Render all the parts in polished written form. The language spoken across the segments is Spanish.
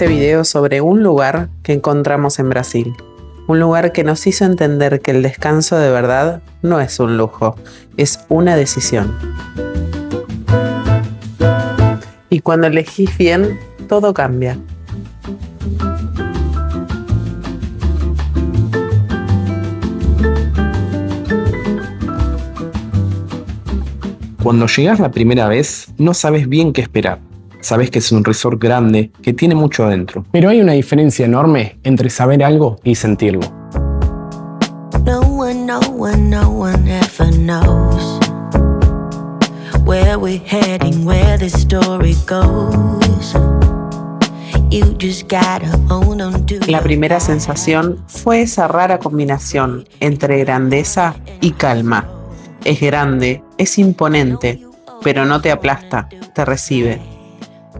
este video sobre un lugar que encontramos en Brasil. Un lugar que nos hizo entender que el descanso de verdad no es un lujo, es una decisión. Y cuando elegís bien, todo cambia. Cuando llegas la primera vez, no sabes bien qué esperar. Sabes que es un resort grande, que tiene mucho adentro. Pero hay una diferencia enorme entre saber algo y sentirlo. No one ever knows where we're heading, where the story goes. You just gotta own on to La primera sensación fue esa rara combinación entre grandeza y calma. Es grande, es imponente, pero no te aplasta, te recibe.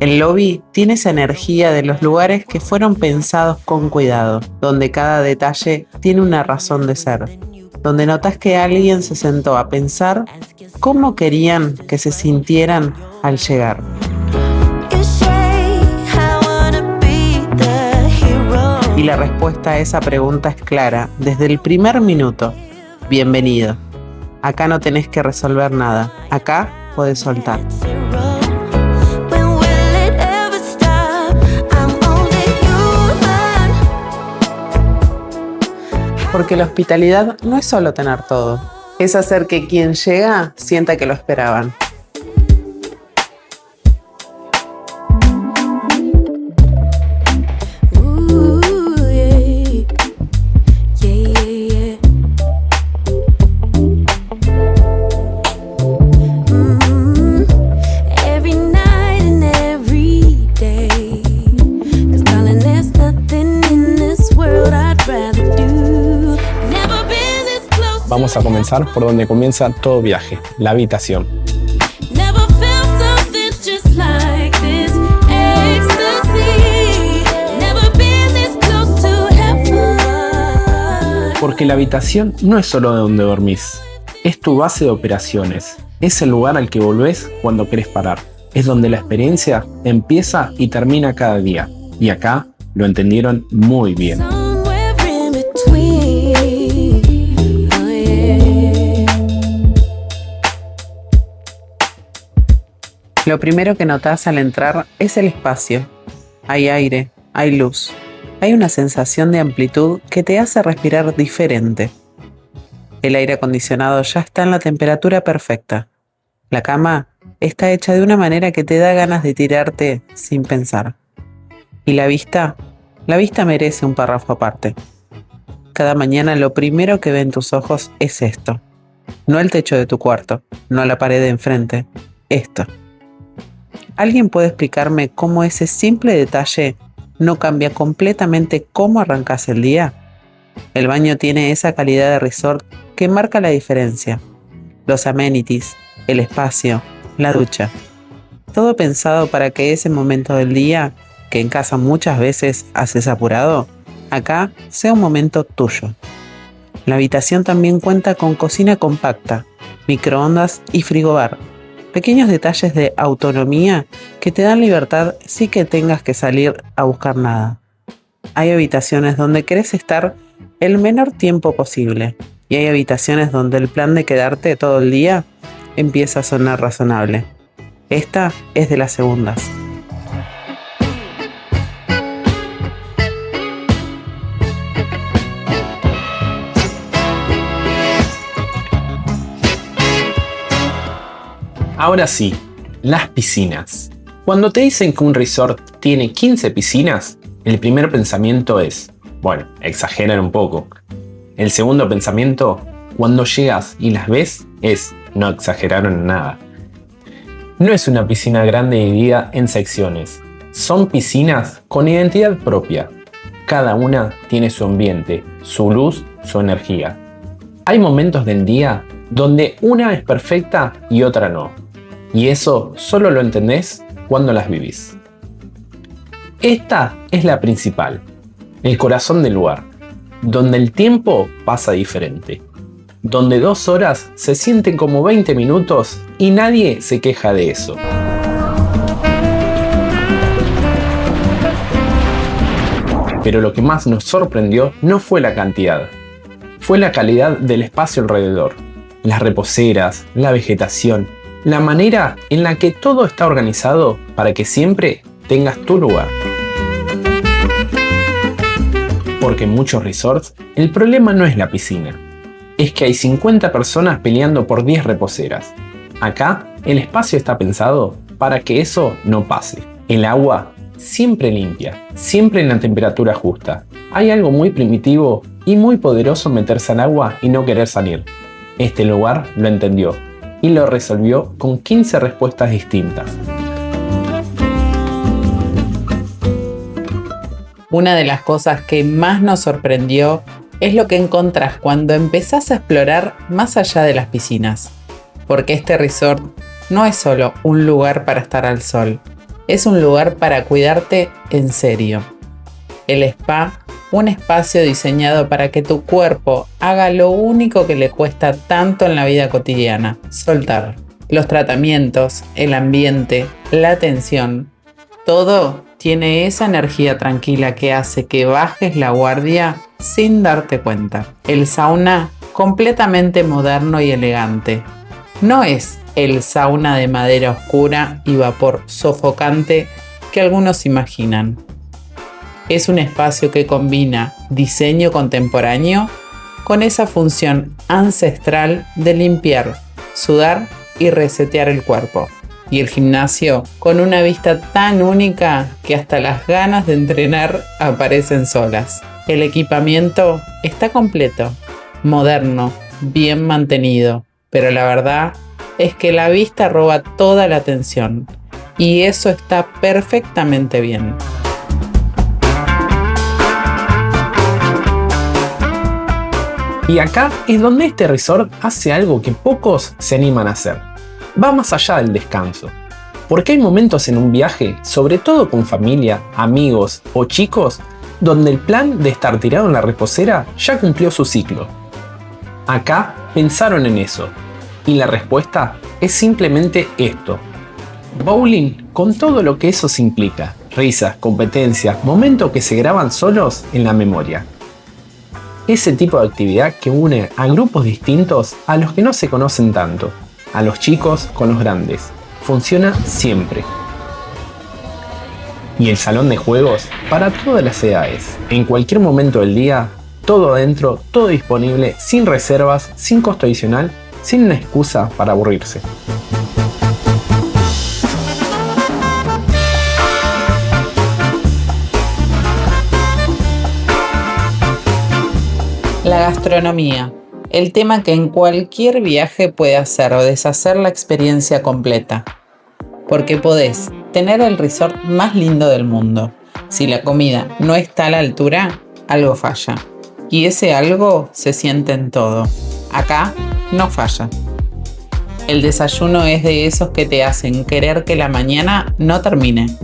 El lobby tiene esa energía de los lugares que fueron pensados con cuidado, donde cada detalle tiene una razón de ser, donde notas que alguien se sentó a pensar cómo querían que se sintieran al llegar. Y la respuesta a esa pregunta es clara, desde el primer minuto. Bienvenido. Acá no tenés que resolver nada, acá podés soltar. Porque la hospitalidad no es solo tener todo, es hacer que quien llega sienta que lo esperaban. Vamos a comenzar por donde comienza todo viaje, la habitación. Porque la habitación no es solo de donde dormís, es tu base de operaciones, es el lugar al que volvés cuando querés parar, es donde la experiencia empieza y termina cada día, y acá lo entendieron muy bien. Lo primero que notás al entrar es el espacio. Hay aire, hay luz. Hay una sensación de amplitud que te hace respirar diferente. El aire acondicionado ya está en la temperatura perfecta. La cama está hecha de una manera que te da ganas de tirarte sin pensar. Y la vista merece un párrafo aparte. Cada mañana lo primero que ven tus ojos es esto. No el techo de tu cuarto, no la pared de enfrente, esto. ¿Alguien puede explicarme cómo ese simple detalle no cambia completamente cómo arrancas el día? El baño tiene esa calidad de resort que marca la diferencia. Los amenities, el espacio, la ducha. Todo pensado para que ese momento del día, que en casa muchas veces haces apurado, acá sea un momento tuyo. La habitación también cuenta con cocina compacta, microondas y frigobar. Pequeños detalles de autonomía que te dan libertad sin que tengas que salir a buscar nada. Hay habitaciones donde querés estar el menor tiempo posible y hay habitaciones donde el plan de quedarte todo el día empieza a sonar razonable. Esta es de las segundas. Ahora sí, las piscinas. Cuando te dicen que un resort tiene 15 piscinas, el primer pensamiento es, bueno, exageran un poco. El segundo pensamiento, cuando llegas y las ves, es, no exageraron nada. No es una piscina grande dividida en secciones. Son piscinas con identidad propia. Cada una tiene su ambiente, su luz, su energía. Hay momentos del día donde una es perfecta y otra no. Y eso solo lo entendés cuando las vivís. Esta es la principal, el corazón del lugar, donde el tiempo pasa diferente, donde 2 horas se sienten como 20 minutos y nadie se queja de eso. Pero lo que más nos sorprendió no fue la cantidad, fue la calidad del espacio alrededor, las reposeras, la vegetación, la manera en la que todo está organizado para que siempre tengas tu lugar. Porque en muchos resorts el problema no es la piscina, es que hay 50 personas peleando por 10 reposeras. Acá el espacio está pensado para que eso no pase. El agua siempre limpia, siempre en la temperatura justa. Hay algo muy primitivo y muy poderoso en meterse al agua y no querer salir. Este lugar lo entendió y lo resolvió con 15 respuestas distintas. Una de las cosas que más nos sorprendió es lo que encontrás cuando empezás a explorar más allá de las piscinas. Porque este resort no es solo un lugar para estar al sol, es un lugar para cuidarte en serio. El spa, un espacio diseñado para que tu cuerpo haga lo único que le cuesta tanto en la vida cotidiana, soltar. Los tratamientos, el ambiente, la atención, todo tiene esa energía tranquila que hace que bajes la guardia sin darte cuenta. El sauna, completamente moderno y elegante. No es el sauna de madera oscura y vapor sofocante que algunos imaginan. Es un espacio que combina diseño contemporáneo con esa función ancestral de limpiar, sudar y resetear el cuerpo. Y el gimnasio con una vista tan única que hasta las ganas de entrenar aparecen solas. El equipamiento está completo, moderno, bien mantenido, pero la verdad es que la vista roba toda la atención y eso está perfectamente bien. Y acá es donde este resort hace algo que pocos se animan a hacer. Va más allá del descanso. Porque hay momentos en un viaje, sobre todo con familia, amigos o chicos, donde el plan de estar tirado en la reposera ya cumplió su ciclo. Acá pensaron en eso. Y la respuesta es simplemente esto. Bowling con todo lo que eso implica. Risas, competencias, momentos que se graban solos en la memoria. Ese tipo de actividad que une a grupos distintos a los que no se conocen tanto. A los chicos con los grandes. Funciona siempre. Y el salón de juegos para todas las edades. En cualquier momento del día, todo adentro, todo disponible, sin reservas, sin costo adicional, sin una excusa para aburrirse. La gastronomía. El tema que en cualquier viaje puede hacer o deshacer la experiencia completa. Porque podés tener el resort más lindo del mundo. Si la comida no está a la altura, algo falla. Y ese algo se siente en todo. Acá no falla. El desayuno es de esos que te hacen querer que la mañana no termine.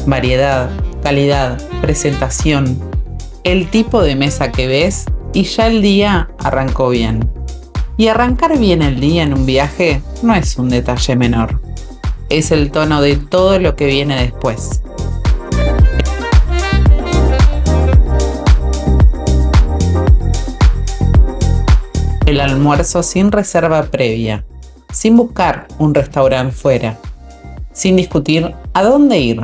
Variedad, calidad, presentación. El tipo de mesa que ves y ya el día arrancó bien. Y arrancar bien el día en un viaje no es un detalle menor. Es el tono de todo lo que viene después. El almuerzo sin reserva previa, sin buscar un restaurante fuera, sin discutir a dónde ir.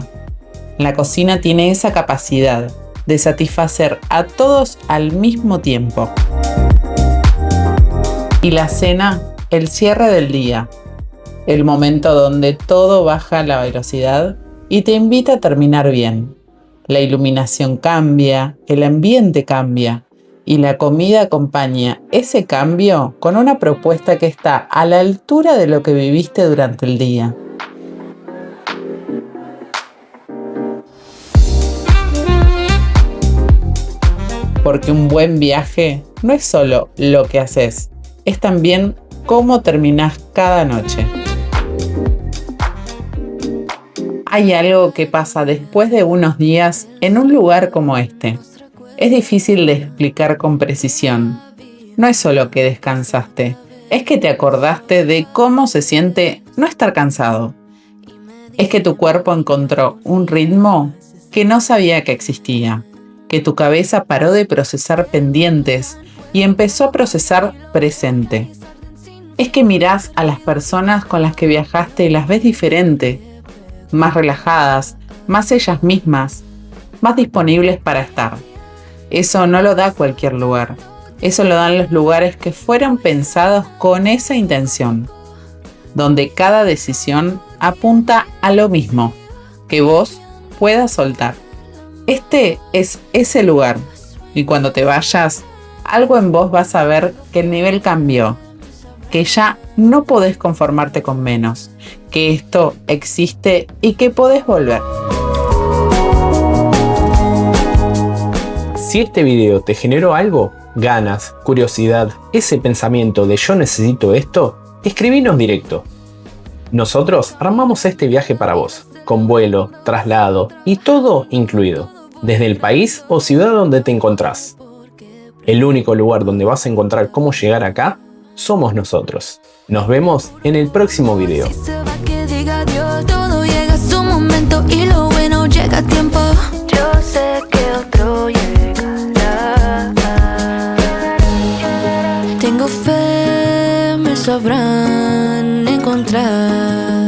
La cocina tiene esa capacidad de satisfacer a todos al mismo tiempo. Y la cena, el cierre del día, el momento donde todo baja la velocidad y te invita a terminar bien. La iluminación cambia, el ambiente cambia y la comida acompaña ese cambio con una propuesta que está a la altura de lo que viviste durante el día. Porque un buen viaje no es solo lo que haces, es también cómo terminás cada noche. Hay algo que pasa después de unos días en un lugar como este. Es difícil de explicar con precisión. No es solo que descansaste, es que te acordaste de cómo se siente no estar cansado. Es que tu cuerpo encontró un ritmo que no sabía que existía, que tu cabeza paró de procesar pendientes y empezó a procesar presente. Es que mirás a las personas con las que viajaste y las ves diferente, más relajadas, más ellas mismas, más disponibles para estar. Eso no lo da cualquier lugar. Eso lo dan los lugares que fueron pensados con esa intención, donde cada decisión apunta a lo mismo, que vos puedas soltar. Este es ese lugar, y cuando te vayas, algo en vos vas a ver que el nivel cambió, que ya no podés conformarte con menos, que esto existe y que podés volver. Si este video te generó algo, ganas, curiosidad, ese pensamiento de yo necesito esto, escribinos directo. Nosotros armamos este viaje para vos, con vuelo, traslado y todo incluido, desde el país o ciudad donde te encontrás. El único lugar donde vas a encontrar cómo llegar acá somos nosotros. Nos vemos en el próximo video. Todo llega a su momento y lo bueno llega a tiempo. Yo sé que otro llegará. Tengo fe, me sabrán encontrar.